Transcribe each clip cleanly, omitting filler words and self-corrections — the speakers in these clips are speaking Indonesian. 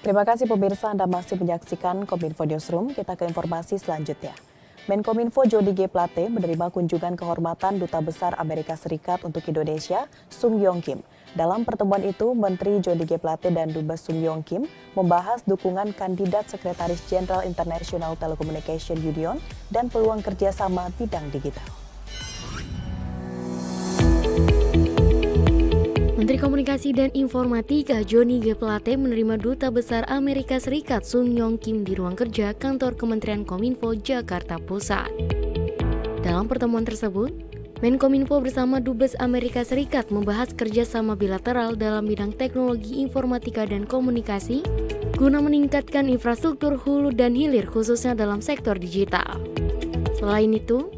Terima kasih pemirsa, Anda masih menyaksikan Kominfo Newsroom. Kita ke informasi selanjutnya. Menkominfo Johnny G. Plate menerima kunjungan kehormatan Duta Besar Amerika Serikat untuk Indonesia, Sung Yong Kim. Dalam pertemuan itu, Menteri Johnny G. Plate dan Dubes Sung Yong Kim membahas dukungan kandidat Sekretaris Jenderal International Telecommunication Union dan peluang kerjasama bidang digital. Menteri Komunikasi dan Informatika Johnny G. Plate menerima Duta Besar Amerika Serikat Sung Yong Kim di ruang kerja kantor Kementerian Kominfo Jakarta Pusat. Dalam pertemuan tersebut, Menkominfo bersama Dubes Amerika Serikat membahas kerjasama bilateral dalam bidang teknologi informatika dan komunikasi guna meningkatkan infrastruktur hulu dan hilir khususnya dalam sektor digital. Selain itu,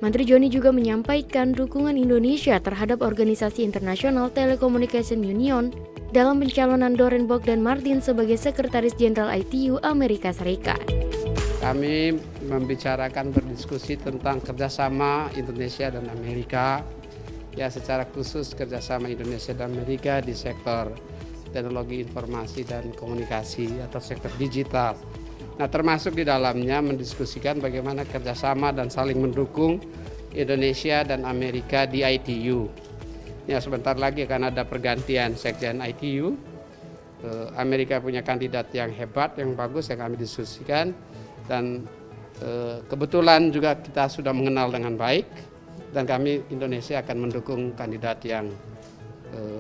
Menteri Johnny juga menyampaikan dukungan Indonesia terhadap Organisasi International Telecommunication Union dalam pencalonan Doren Bock dan Martin sebagai Sekretaris Jenderal ITU Amerika Serikat. Kami membicarakan berdiskusi tentang kerjasama Indonesia dan Amerika, ya secara khusus kerjasama Indonesia dan Amerika di sektor teknologi informasi dan komunikasi atau sektor digital. Nah, termasuk di dalamnya mendiskusikan bagaimana kerjasama dan saling mendukung Indonesia dan Amerika di ITU. Ya, sebentar lagi akan ada pergantian sekjen ITU. Amerika punya kandidat yang hebat, yang bagus yang kami diskusikan. Dan kebetulan juga kita sudah mengenal dengan baik. Dan kami Indonesia akan mendukung kandidat yang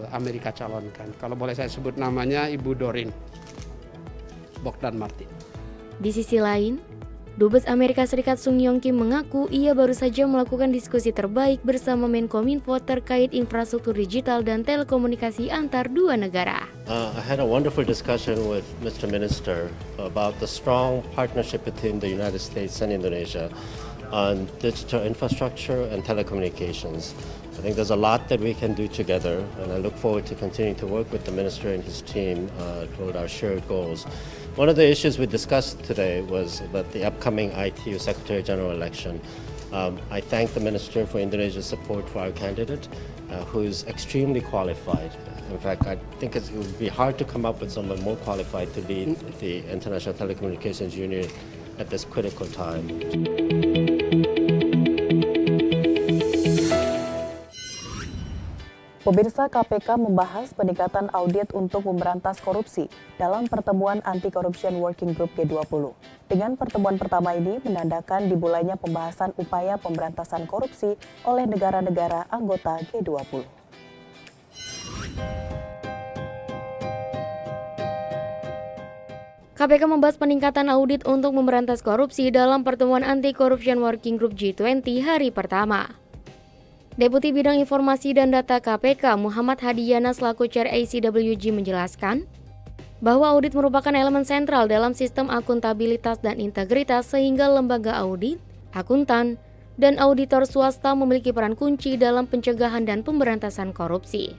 Amerika calonkan. Kalau boleh saya sebut namanya Ibu Dorin Bock dan Martin. Di sisi lain, Dubes Amerika Serikat Sung Yong Kim mengaku ia baru saja melakukan diskusi terbaik bersama Menkominfo terkait infrastruktur digital dan telekomunikasi antar dua negara. I had a wonderful discussion with Mr. Minister about the strong partnership between the United States and Indonesia on digital infrastructure and telecommunications. I think there's a lot that we can do together, and I look forward to continuing to work with the Minister and his team toward our shared goals. One of the issues we discussed today was about the upcoming ITU Secretary General election. I thank the Minister for Indonesia's support for our candidate, who is extremely qualified. In fact, I think it would be hard to come up with someone more qualified to lead the International Telecommunications Union at this critical time. Pemirsa, KPK membahas peningkatan audit untuk memberantas korupsi dalam pertemuan Anti-Corruption Working Group G20. Dengan pertemuan pertama ini menandakan dimulainya pembahasan upaya pemberantasan korupsi oleh negara-negara anggota G20. KPK membahas peningkatan audit untuk memberantas korupsi dalam pertemuan Anti-Corruption Working Group G20 hari pertama. Deputi Bidang Informasi dan Data KPK Muhammad Hadiyana selaku Chair ACWG menjelaskan bahwa audit merupakan elemen sentral dalam sistem akuntabilitas dan integritas sehingga lembaga audit, akuntan, dan auditor swasta memiliki peran kunci dalam pencegahan dan pemberantasan korupsi.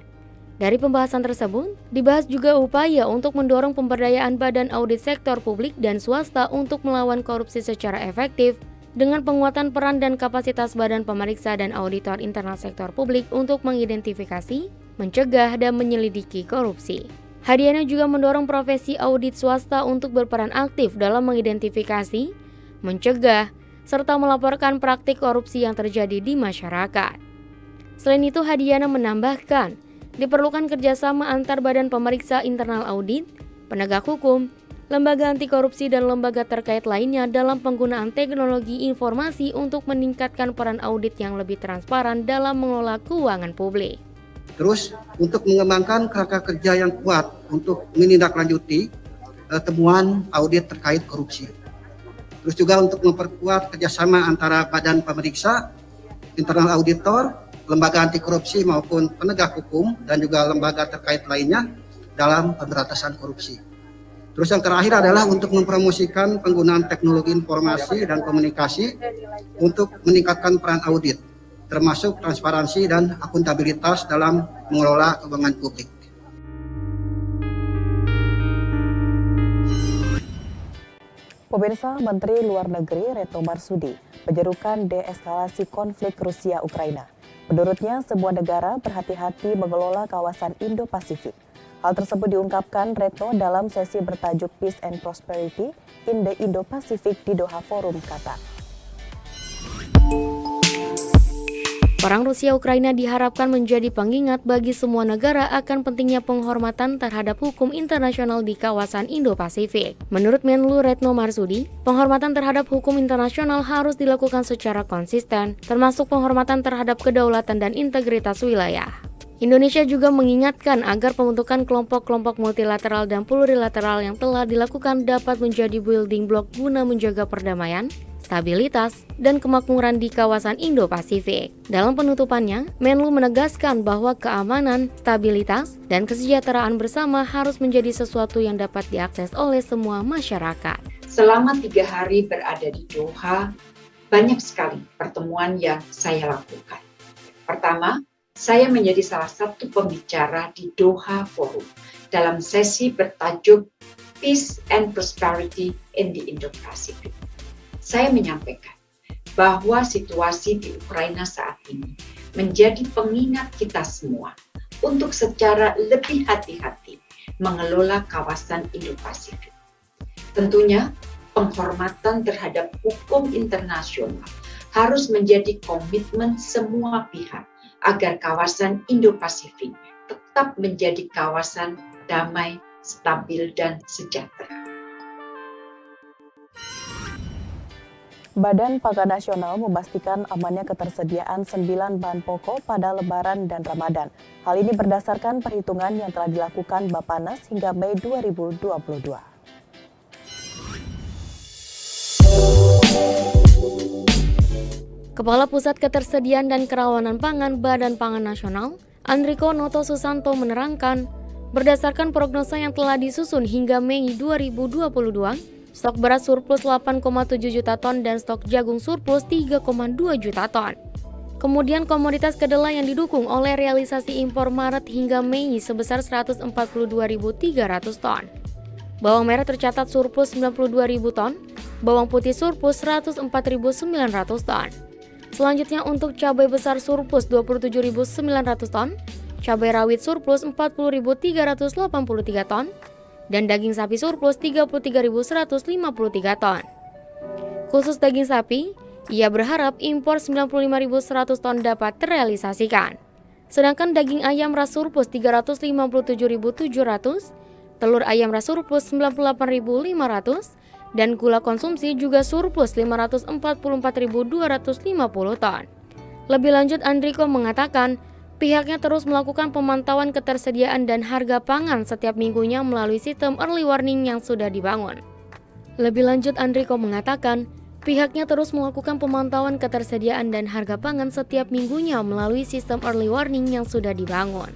Dari pembahasan tersebut, dibahas juga upaya untuk mendorong pemberdayaan badan audit sektor publik dan swasta untuk melawan korupsi secara efektif dengan penguatan peran dan kapasitas badan pemeriksa dan auditor internal sektor publik untuk mengidentifikasi, mencegah, dan menyelidiki korupsi. Hadiyana juga mendorong profesi audit swasta untuk berperan aktif dalam mengidentifikasi, mencegah, serta melaporkan praktik korupsi yang terjadi di masyarakat. Selain itu, Hadiyana menambahkan, diperlukan kerjasama antar badan pemeriksa internal audit, penegak hukum, lembaga anti korupsi dan lembaga terkait lainnya dalam penggunaan teknologi informasi untuk meningkatkan peran audit yang lebih transparan dalam mengelola keuangan publik. Terus untuk mengembangkan kerangka kerja yang kuat untuk menindaklanjuti temuan audit terkait korupsi. Terus juga untuk memperkuat kerjasama antara badan pemeriksa, internal auditor, lembaga anti korupsi maupun penegak hukum dan juga lembaga terkait lainnya dalam pemberantasan korupsi. Terus yang terakhir adalah untuk mempromosikan penggunaan teknologi informasi dan komunikasi untuk meningkatkan peran audit, termasuk transparansi dan akuntabilitas dalam mengelola keuangan publik. Pemirsa, Menteri Luar Negeri Retno Marsudi menyerukan deeskalasi konflik Rusia-Ukraina. Menurutnya, semua negara berhati-hati mengelola kawasan Indo-Pasifik. Hal tersebut diungkapkan Retno dalam sesi bertajuk Peace and Prosperity in the Indo-Pacific di Doha Forum, Qatar. Perang Rusia-Ukraina diharapkan menjadi pengingat bagi semua negara akan pentingnya penghormatan terhadap hukum internasional di kawasan Indo-Pasifik. Menurut Menlu Retno Marsudi, penghormatan terhadap hukum internasional harus dilakukan secara konsisten, termasuk penghormatan terhadap kedaulatan dan integritas wilayah. Indonesia juga mengingatkan agar pembentukan kelompok-kelompok multilateral dan plurilateral yang telah dilakukan dapat menjadi building block guna menjaga perdamaian, stabilitas, dan kemakmuran di kawasan Indo-Pasifik. Dalam penutupannya, Menlu menegaskan bahwa keamanan, stabilitas, dan kesejahteraan bersama harus menjadi sesuatu yang dapat diakses oleh semua masyarakat. Selama 3 hari berada di Doha, banyak sekali pertemuan yang saya lakukan. Pertama, saya menjadi salah satu pembicara di Doha Forum dalam sesi bertajuk Peace and Prosperity in the Indo-Pacific. Saya menyampaikan bahwa situasi di Ukraina saat ini menjadi pengingat kita semua untuk secara lebih hati-hati mengelola kawasan Indo-Pasifik. Tentunya, penghormatan terhadap hukum internasional harus menjadi komitmen semua pihak agar kawasan Indo-Pasifik tetap menjadi kawasan damai, stabil, dan sejahtera. Badan Pangan Nasional memastikan amannya ketersediaan 9 bahan pokok pada Lebaran dan Ramadan. Hal ini berdasarkan perhitungan yang telah dilakukan Bappenas hingga Mei 2022. Kepala Pusat Ketersediaan dan Kerawanan Pangan Badan Pangan Nasional, Andriko Noto Susanto menerangkan, berdasarkan prognosa yang telah disusun hingga Mei 2022, stok beras surplus 8,7 juta ton dan stok jagung surplus 3,2 juta ton. Kemudian komoditas kedelai yang didukung oleh realisasi impor Maret hingga Mei sebesar 142.300 ton. Bawang merah tercatat surplus 92.000 ton, bawang putih surplus 104.900 ton. Selanjutnya untuk cabai besar surplus 27.900 ton, cabai rawit surplus 40.383 ton, dan daging sapi surplus 33.153 ton. Khusus daging sapi, ia berharap impor 95.100 ton dapat terrealisasikan. Sedangkan daging ayam ras surplus 357.700, telur ayam ras surplus 98.500, dan gula konsumsi juga surplus 544.250 ton. Lebih lanjut, Andriko mengatakan pihaknya terus melakukan pemantauan ketersediaan dan harga pangan setiap minggunya melalui sistem early warning yang sudah dibangun. Lebih lanjut, Andriko mengatakan pihaknya terus melakukan pemantauan ketersediaan dan harga pangan setiap minggunya melalui sistem early warning yang sudah dibangun.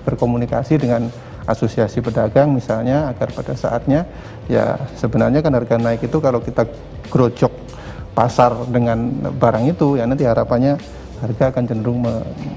Berkomunikasi dengan asosiasi pedagang misalnya agar pada saatnya ya sebenarnya kan harga naik itu kalau kita grojok pasar dengan barang itu ya nanti harapannya harga akan cenderung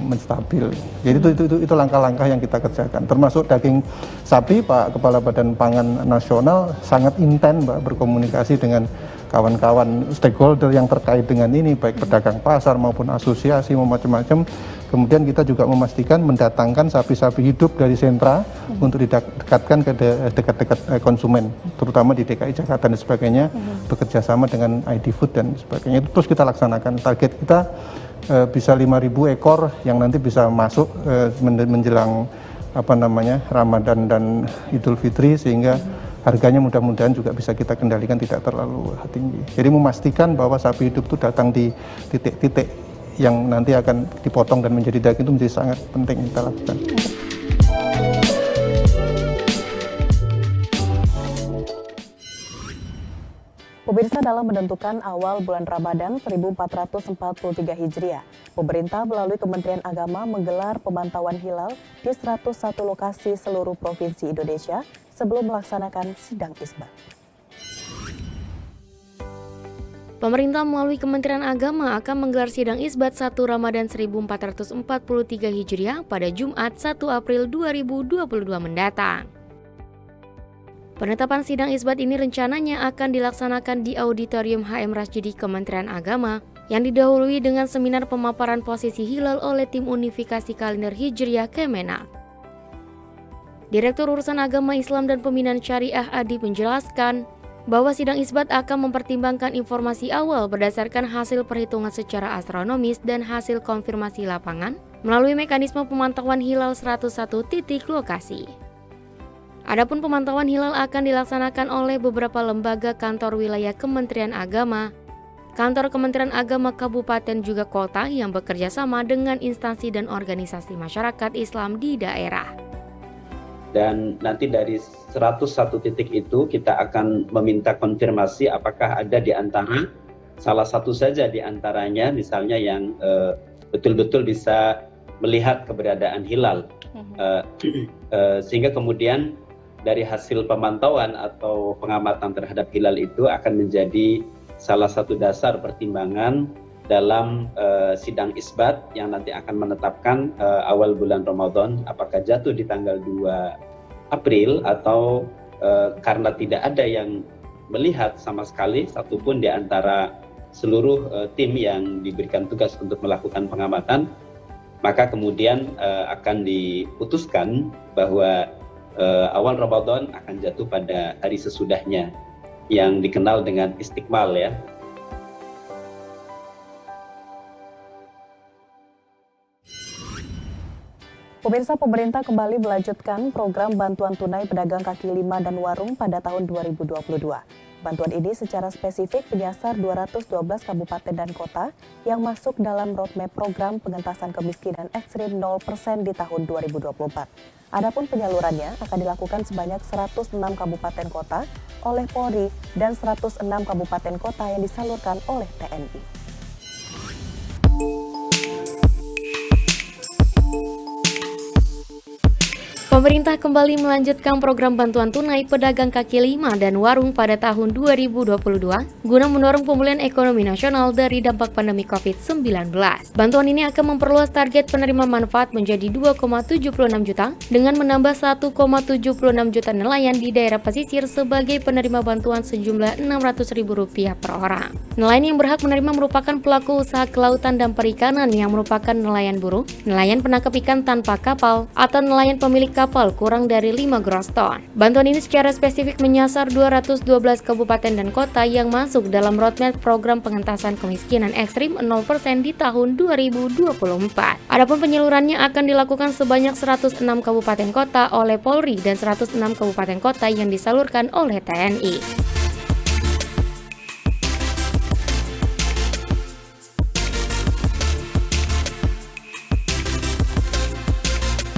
menstabil. Jadi itu langkah-langkah yang kita kerjakan. Termasuk daging sapi, Pak Kepala Badan Pangan Nasional sangat intens Pak berkomunikasi dengan kawan-kawan stakeholder yang terkait dengan ini, baik pedagang pasar maupun asosiasi macam-macam. Kemudian kita juga memastikan mendatangkan sapi-sapi hidup dari sentra untuk didekatkan ke dekat-dekat konsumen, terutama di DKI Jakarta dan sebagainya, bekerja sama dengan ID Food dan sebagainya. Itu terus kita laksanakan. Target kita bisa 5.000 ekor yang nanti bisa masuk menjelang Ramadan dan Idul Fitri, sehingga harganya mudah-mudahan juga bisa kita kendalikan tidak terlalu tinggi. Jadi memastikan bahwa sapi hidup itu datang di titik-titik yang nanti akan dipotong dan menjadi daging itu menjadi sangat penting kita lakukan. Pemirsa, dalam menentukan awal bulan Ramadan 1443 Hijriah, pemerintah melalui Kementerian Agama menggelar pemantauan hilal di 101 lokasi seluruh provinsi Indonesia sebelum melaksanakan sidang isbat. Pemerintah melalui Kementerian Agama akan menggelar sidang isbat 1 Ramadan 1443 Hijriah pada Jumat 1 April 2022 mendatang. Penetapan sidang isbat ini rencananya akan dilaksanakan di Auditorium HM Rasjidi Kementerian Agama yang didahului dengan seminar pemaparan posisi hilal oleh tim unifikasi kalender Hijriah Kemenak. Direktur Urusan Agama Islam dan Pembinaan Syariah Adi menjelaskan bahwa sidang isbat akan mempertimbangkan informasi awal berdasarkan hasil perhitungan secara astronomis dan hasil konfirmasi lapangan melalui mekanisme pemantauan hilal 101 titik lokasi. Adapun pemantauan hilal akan dilaksanakan oleh beberapa lembaga kantor wilayah Kementerian Agama, kantor Kementerian Agama Kabupaten juga kota yang bekerja sama dengan instansi dan organisasi masyarakat Islam di daerah. Dan nanti dari 101 titik itu kita akan meminta konfirmasi apakah ada di antara salah satu saja di antaranya misalnya yang betul-betul bisa melihat keberadaan hilal. Sehingga kemudian dari hasil pemantauan atau pengamatan terhadap hilal itu akan menjadi salah satu dasar pertimbangan dalam sidang isbat yang nanti akan menetapkan awal bulan Ramadan apakah jatuh di tanggal 2 April atau karena tidak ada yang melihat sama sekali satupun di antara seluruh tim yang diberikan tugas untuk melakukan pengamatan, maka kemudian akan diputuskan bahwa awal Ramadan akan jatuh pada hari sesudahnya yang dikenal dengan istiqmal ya. Pemirsa, pemerintah kembali melanjutkan program bantuan tunai pedagang kaki lima dan warung pada tahun 2022. Bantuan ini secara spesifik menyasar 212 kabupaten dan kota yang masuk dalam roadmap program pengentasan kemiskinan ekstrim 0% di tahun 2024. Adapun penyalurannya akan dilakukan sebanyak 106 kabupaten kota oleh Polri dan 106 kabupaten kota yang disalurkan oleh TNI. Pemerintah kembali melanjutkan program bantuan tunai pedagang kaki lima dan warung pada tahun 2022 guna mendorong pemulihan ekonomi nasional dari dampak pandemi COVID-19. Bantuan ini akan memperluas target penerima manfaat menjadi 2,76 juta dengan menambah 1,76 juta nelayan di daerah pesisir sebagai penerima bantuan sejumlah Rp600.000 per orang. Nelayan yang berhak menerima merupakan pelaku usaha kelautan dan perikanan yang merupakan nelayan buruh, nelayan penangkap ikan tanpa kapal, atau nelayan pemilik kapal kurang dari 5 gross ton. Bantuan ini secara spesifik menyasar 212 kabupaten dan kota yang masuk dalam roadmap program pengentasan kemiskinan ekstrim 0% di tahun 2024. Adapun penyalurannya akan dilakukan sebanyak 106 kabupaten kota oleh Polri dan 106 kabupaten kota yang disalurkan oleh TNI.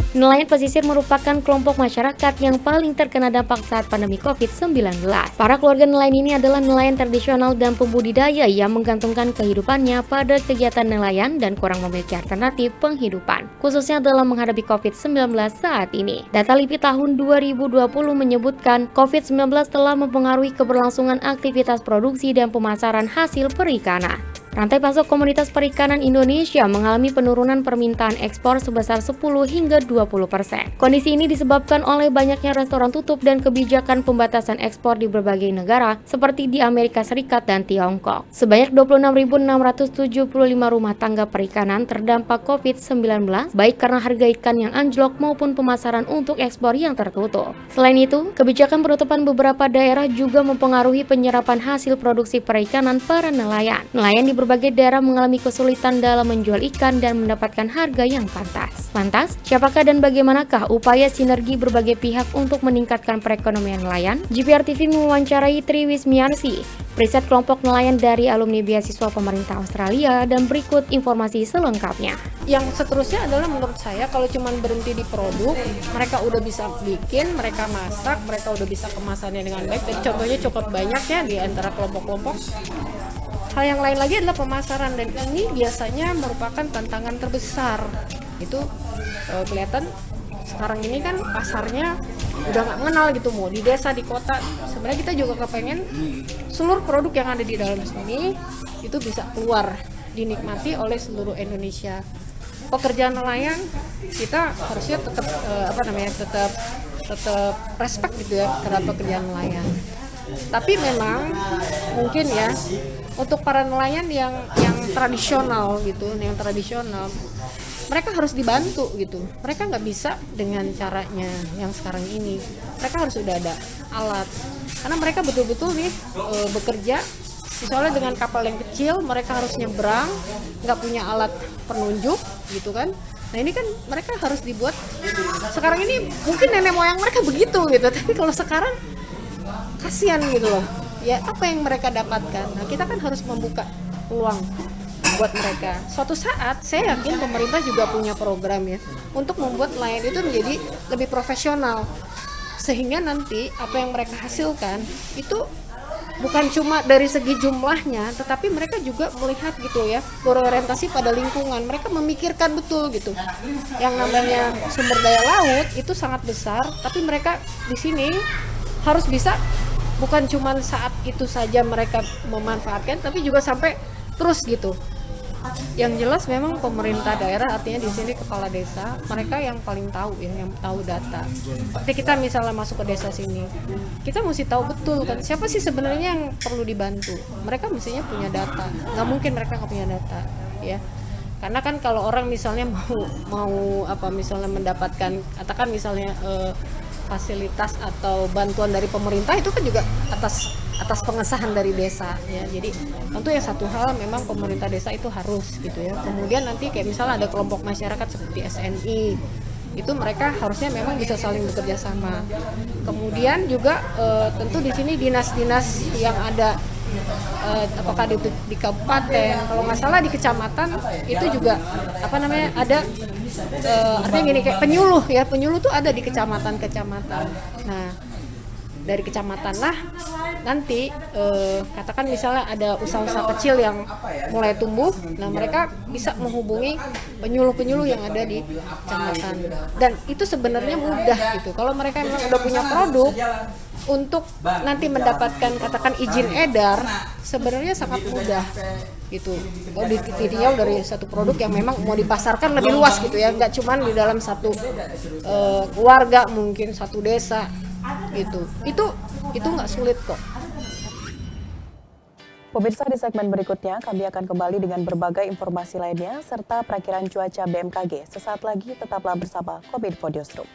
Nelayan pesisir merupakan kelompok masyarakat yang paling terkena dampak saat pandemi COVID-19. Para keluarga nelayan ini adalah nelayan tradisional dan pembudidaya yang menggantungkan kehidupannya pada kegiatan nelayan dan kurang memiliki alternatif penghidupan, khususnya dalam menghadapi COVID-19 saat ini. Data LIPI tahun 2020 menyebutkan COVID-19 telah mempengaruhi keberlangsungan aktivitas produksi dan pemasaran hasil perikanan. Rantai pasok komoditas perikanan Indonesia mengalami penurunan permintaan ekspor sebesar 10 hingga 20%. Kondisi ini disebabkan oleh banyaknya restoran tutup dan kebijakan pembatasan ekspor di berbagai negara seperti di Amerika Serikat dan Tiongkok. Sebanyak 26.675 rumah tangga perikanan terdampak COVID-19, baik karena harga ikan yang anjlok maupun pemasaran untuk ekspor yang tertutup. Selain itu, kebijakan penutupan beberapa daerah juga mempengaruhi penyerapan hasil produksi perikanan para nelayan. Nelayan di berbagai daerah mengalami kesulitan dalam menjual ikan dan mendapatkan harga yang pantas. Lantas, siapakah dan bagaimanakah upaya sinergi berbagai pihak untuk meningkatkan perekonomian nelayan? GPR TV mewawancarai Tri Wismiarsi, riset kelompok nelayan dari alumni beasiswa pemerintah Australia, dan berikut informasi selengkapnya. Yang seterusnya adalah menurut saya kalau cuma berhenti di produk, mereka udah bisa bikin, mereka masak, mereka udah bisa kemasannya dengan baik, dan contohnya cukup banyak ya di antara kelompok-kelompok. Hal yang lain lagi adalah pemasaran, dan ini biasanya merupakan tantangan terbesar. Itu kelihatan sekarang ini kan pasarnya udah nggak mengenal gitu, mau di desa, di kota. Sebenarnya kita juga kepengen seluruh produk yang ada di dalam sini itu bisa keluar, dinikmati oleh seluruh Indonesia. Pekerjaan nelayan kita harusnya tetap tetap respect gitu ya terhadap pekerjaan nelayan. Tapi memang mungkin ya untuk para nelayan yang tradisional gitu, yang tradisional mereka harus dibantu gitu. Mereka nggak bisa dengan caranya yang sekarang ini. Mereka harus sudah ada alat. Karena mereka betul-betul nih bekerja. Misalnya dengan kapal yang kecil, mereka harus nyebrang, nggak punya alat penunjuk, gitu kan. Nah ini kan mereka harus dibuat, sekarang ini mungkin nenek moyang mereka begitu gitu, tapi kalau sekarang kasihan gitu loh. Ya apa yang mereka dapatkan, nah kita kan harus membuka peluang buat mereka. Suatu saat saya yakin pemerintah juga punya program ya, untuk membuat nelayan itu menjadi lebih profesional. Sehingga nanti apa yang mereka hasilkan itu bukan cuma dari segi jumlahnya, tetapi mereka juga melihat gitu ya, berorientasi pada lingkungan. Mereka memikirkan betul gitu. Yang namanya sumber daya laut itu sangat besar, tapi mereka di sini harus bisa bukan cuma saat itu saja mereka memanfaatkan, tapi juga sampai terus gitu. Yang jelas memang pemerintah daerah, artinya di sini kepala desa, mereka yang paling tahu ya, yang tahu data. Seperti kita misalnya masuk ke desa sini, kita mesti tahu betul kan siapa sih sebenarnya yang perlu dibantu. Mereka mestinya punya data, nggak mungkin mereka nggak punya data ya. Karena kan kalau orang misalnya mau apa misalnya mendapatkan, katakan misalnya fasilitas atau bantuan dari pemerintah, itu kan juga atas pengesahan dari desa ya. Jadi tentu ya satu hal memang pemerintah desa itu harus gitu ya. Kemudian nanti kayak misalnya ada kelompok masyarakat seperti SNI, itu mereka harusnya memang bisa saling bekerja sama. Kemudian juga tentu di sini dinas-dinas yang ada apakah di kabupaten, kalau nggak salah di kecamatan itu juga apa namanya ada artinya gini kayak penyuluh tuh ada di kecamatan. Nah dari kecamatan lah nanti katakan misalnya ada usaha-usaha kecil yang mulai tumbuh, nah mereka bisa menghubungi penyuluh-penyuluh yang ada di kecamatan, dan itu sebenarnya mudah gitu. Kalau mereka memang udah punya produk, untuk nanti mendapatkan katakan izin edar sebenarnya sangat mudah gitu. Kalau ditinjau dari satu produk yang memang mau dipasarkan lebih luas gitu ya, nggak cuma di dalam satu keluarga, mungkin satu desa gitu. Itu nggak sulit kok. Pemirsa, di segmen berikutnya kami akan kembali dengan berbagai informasi lainnya serta perakiran cuaca BMKG. Sesaat lagi tetaplah bersama Kominfo Newsroom.